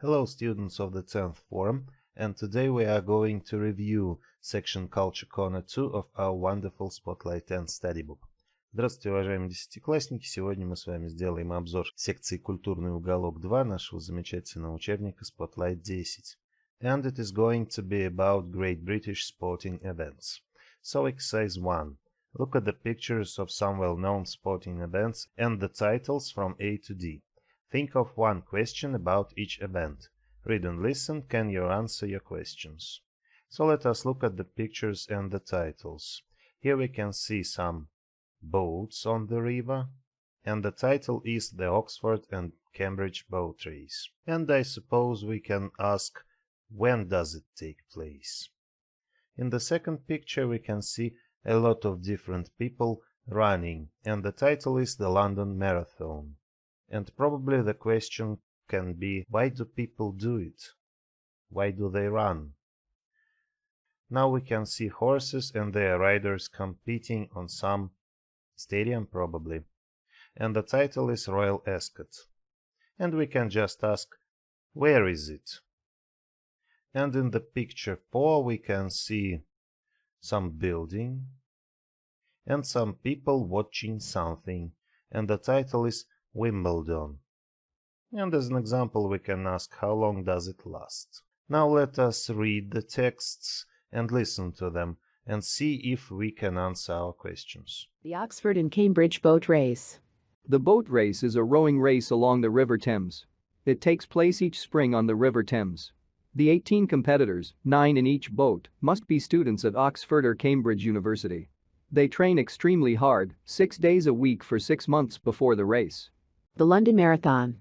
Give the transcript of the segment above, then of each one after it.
Hello students of the 10th form, and today we are going to review section Culture Corner 2 of our wonderful Spotlight and Study Book. Здравствуйте, уважаемые десятиклассники! Сегодня мы с вами сделаем обзор секции Культурный уголок 2 нашего замечательного учебника Spotlight 10. And it is going to be about Great British sporting events. So exercise 1. Look at the pictures of some well-known sporting events and the titles from A to D. Think of one question about each event. Read and listen. Can you answer your questions? So let us look at the pictures and the titles. Here we can see some boats on the river, and the title is the Oxford and Cambridge boat race. And I suppose we can ask, when does it take place? In the second picture we can see a lot of different people running, and the title is the London Marathon. And probably the question can be, why do people do it? Why do they run? Now we can see horses and their riders competing on some stadium probably. And the title is Royal Ascot. And we can just ask, where is it? And in the picture 4 we can see some building and some people watching something. And the title is Wimbledon. And as an example we can ask, how long does it last? Now let us read the texts and listen to them and see if we can answer our questions. The Oxford and Cambridge boat race. The boat race is a rowing race along the River Thames. It takes place each spring on the River Thames. The 18 competitors, 9 in each boat, must be students at Oxford or Cambridge University. They train extremely hard, 6 days a week for 6 months before the race. The London Marathon.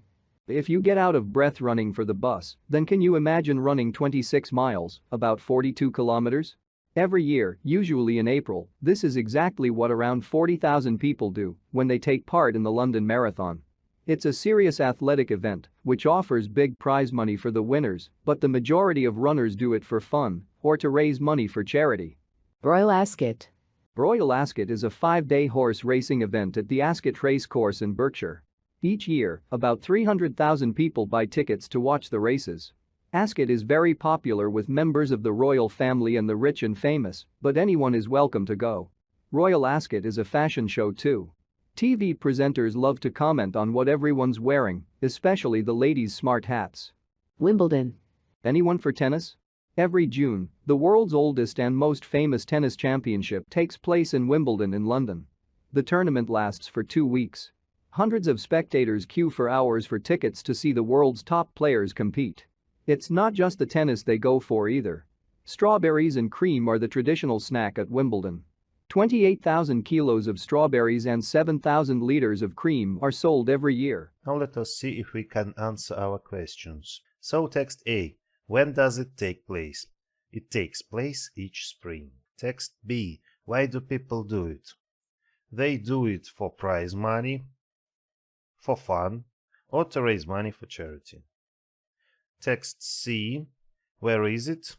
If you get out of breath running for the bus, then can you imagine running 26 miles, about 42 kilometers? Every year, usually in April, this is exactly what around 40,000 people do when they take part in the London Marathon. It's a serious athletic event, which offers big prize money for the winners, but the majority of runners do it for fun or to raise money for charity. Royal Ascot. Royal Ascot is a 5-day horse racing event at the Ascot Racecourse in Berkshire. Each year, about 300,000 people buy tickets to watch the races. Ascot is very popular with members of the royal family and the rich and famous, but anyone is welcome to go. Royal Ascot is a fashion show too. TV presenters love to comment on what everyone's wearing, especially the ladies' smart hats. Wimbledon. Anyone for tennis? Every June, the world's oldest and most famous tennis championship takes place in Wimbledon in London. The tournament lasts for 2 weeks. Hundreds of spectators queue for hours for tickets to see the world's top players compete. It's not just the tennis they go for either. Strawberries and cream are the traditional snack at Wimbledon. 28,000 kilos of strawberries and 7,000 liters of cream are sold every year. Now let us see if we can answer our questions. So text A. When does it take place? It takes place each spring. Text B. Why do people do it? They do it for prize money, for fun, or to raise money for charity. Text C. Where is it?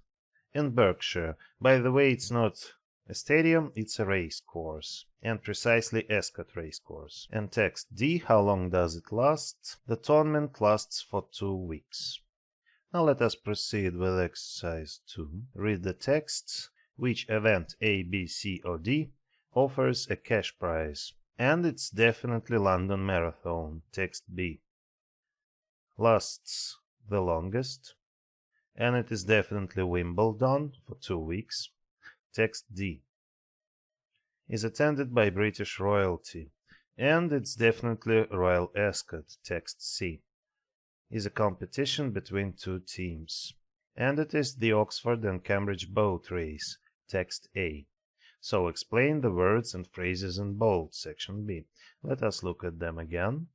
In Berkshire. By the way, it's not a stadium, it's a race course, and precisely Ascot race course. And text D. How long does it last? The tournament lasts for 2 weeks. Now let us proceed with exercise 2. Read the texts. Which event A, B, C or D offers a cash prize? And it's definitely London Marathon. Text B. Lasts the longest. And it is definitely Wimbledon for 2 weeks. Text D. Is attended by British royalty. And it's definitely Royal Ascot. Text C. Is a competition between 2 teams. And it is the Oxford and Cambridge boat race. Text A. So explain the words and phrases in bold. Section B. Let us look at them again.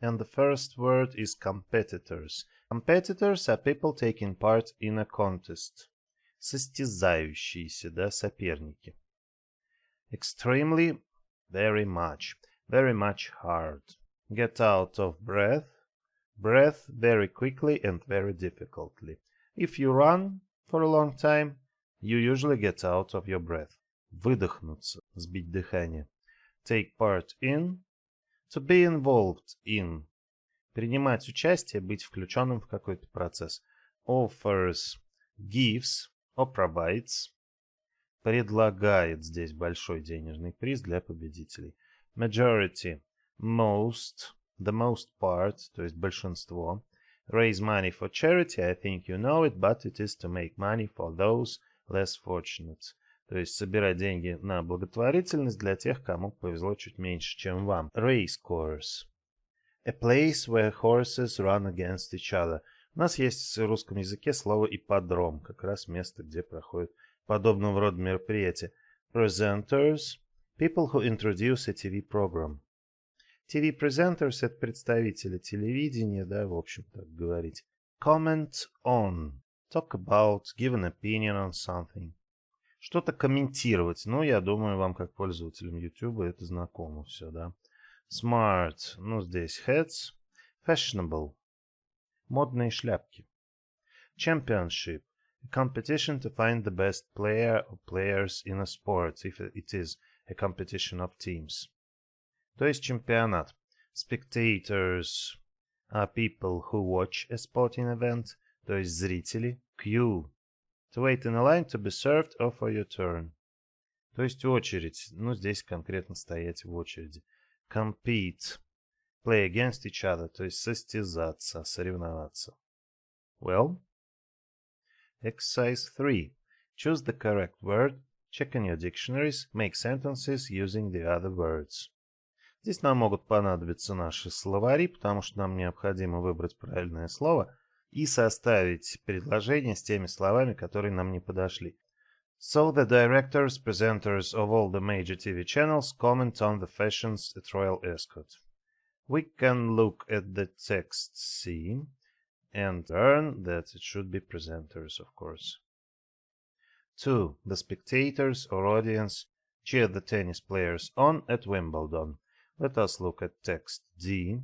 And the first word is competitors. Competitors are people taking part in a contest. Состязающиеся, да, соперники. Extremely, very much hard. Get out of breath, breath very quickly and very difficultly. If you run for a long time, you usually get out of your breath. Выдохнуться, сбить дыхание. Take part in, to be involved in. принимать участие, быть включенным в какой-то процесс. Offers, gives, or provides. Предлагает здесь большой денежный приз для победителей. Majority, most, the most part, то есть большинство. Raise money for charity, I think you know it, but it is to make money for those less fortunate. То есть собирать деньги на благотворительность для тех, кому повезло чуть меньше, чем вам. Race course. A place where horses run against each other. У нас есть в русском языке слово ипподром, как раз место, где проходит подобного рода мероприятия. Presenters, people who introduce a TV program. TV presenters — это представители телевидения, да, в общем, так говорить. Comment on, talk about, give an opinion on something. Что-то комментировать. Ну, я думаю, вам, как пользователям YouTube, это знакомо все, да. Smart, ну, здесь heads. Fashionable, модные шляпки. Championship, a competition to find the best player or players in a sport, if it is a competition of teams. То есть чемпионат. Spectators are people who watch a sporting event, то есть зрители. Queue, to wait in a line to be served or for your turn. То есть очередь. Ну, здесь конкретно стоять в очереди. Compete, play against each other, то есть состязаться, соревноваться. Well, exercise 3. Choose the correct word, check in your dictionaries, make sentences using the other words. Здесь нам могут понадобиться наши словари, потому что нам необходимо выбрать правильное слово и составить предложение с теми словами, которые нам не подошли. So the directors, presenters of all the major TV channels comment on the fashions at Royal Ascot. We can look at the text C and learn that it should be presenters, of course. 2. The spectators or audience cheer the tennis players on at Wimbledon. Let us look at text D.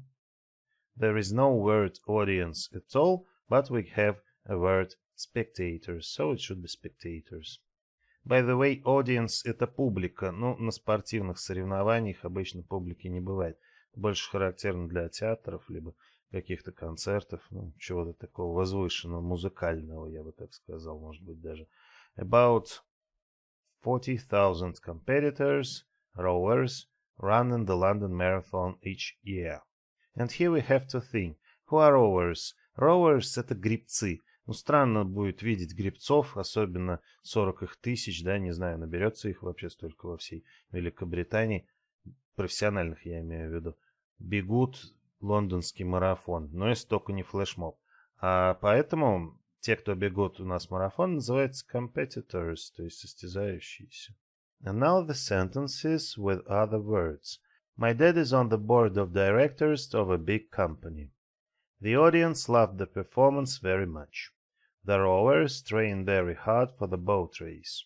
There is no word audience at all, but we have a word spectators, so it should be spectators. By the way, audience — это публика. Ну, на спортивных соревнованиях обычно публики не бывает. Больше характерно для театров, либо каких-то концертов, ну, чего-то такого возвышенного, музыкального, я бы так сказал, может быть, даже. About 40,000 competitors, rowers, run in the London Marathon each year. And here we have to think. Who are rowers? Rowers — это гребцы. Ну, странно будет видеть гребцов, особенно 40 их тысяч, да, не знаю, наберется их вообще столько во всей Великобритании. Профессиональных я имею в виду. Бегут лондонский марафон, но если только не флешмоб. А поэтому те, кто бегут у нас марафон, называются competitors, то есть состязающиеся. And now the sentences with other words. My dad is on the board of directors of a big company. The audience loved the performance very much. The rowers trained very hard for the boat race.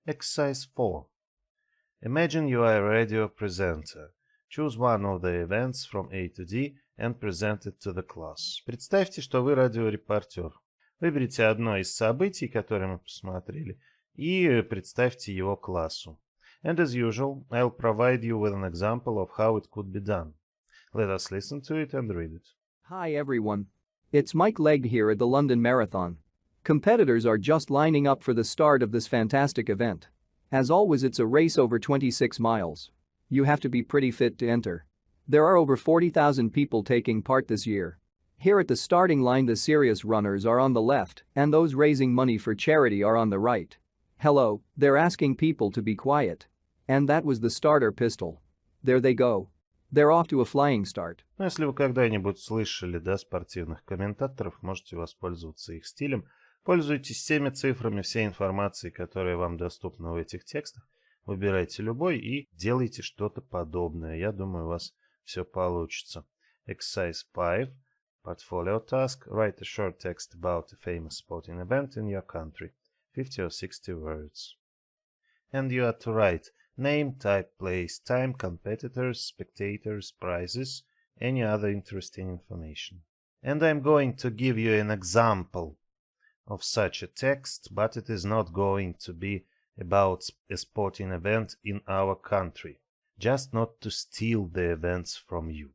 Exercise 4. Imagine you are a radio presenter. Choose one of the events from A to D and present it to the class. Представьте, что вы радиорепортер. Выберите одно из событий, которые мы посмотрели, и представьте его классу. And as usual, I'll provide you with an example of how it could be done. Let us listen to it and read it. Hi everyone. It's Mike Legg here at the London Marathon. Competitors are just lining up for the start of this fantastic event. As always, it's a race over 26 miles. You have to be pretty fit to enter. There are over 40,000 people taking part this year. Here at the starting line, the serious runners are on the left and those raising money for charity are on the right. Hello, they're asking people to be quiet. And that was the starter pistol. There they go. They're off to a flying start. Ну, если вы когда-нибудь слышали, да, спортивных комментаторов, можете воспользоваться их стилем. Пользуйтесь всеми цифрами, всей информацией, которая вам доступна в этих текстах. Выбирайте любой и делайте что-то подобное. Я думаю, у вас все получится. Exercise 5. Portfolio task. Write a short text about a famous sporting event in your country. 50 or 60 words. And you are to write name, type, place, time, competitors, spectators, prizes, any other interesting information. And I'm going to give you an example of such a text, but it is not going to be about a sporting event in our country, just not to steal the events from you.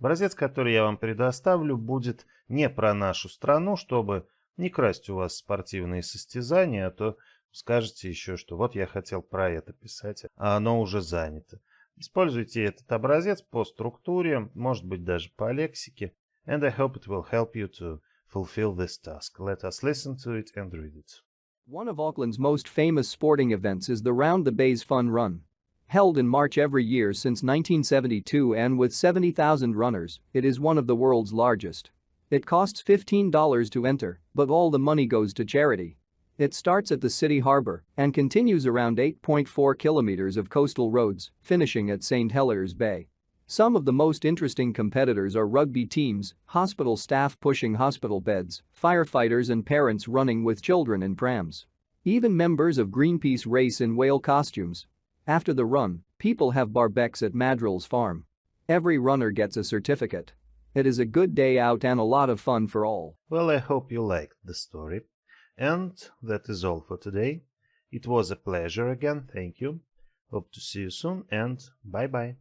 Образец, который я вам предоставлю, будет не про нашу страну, чтобы не красть у вас спортивные состязания, а то скажете еще, что вот я хотел про это писать, а оно уже занято. Используйте этот образец по структуре, может быть даже по лексике, and I hope it will help you to fulfill this task. Let us listen to it and read it. One of Auckland's most famous sporting events is the Round the Bays Fun Run. Held in March every year since 1972 and with 70,000 runners, it is one of the world's largest. It costs $15 to enter, but all the money goes to charity. It starts at the city harbor and continues around 8.4 kilometers of coastal roads, finishing at St. Heliers Bay. Some of the most interesting competitors are rugby teams, hospital staff pushing hospital beds, firefighters and parents running with children in prams. Even members of Greenpeace race in whale costumes. After the run, people have barbecues at Madrill's farm. Every runner gets a certificate. It is a good day out and a lot of fun for all. Well, I hope you liked the story. And that is all for today. It was a pleasure again, thank you. Hope to see you soon and bye-bye.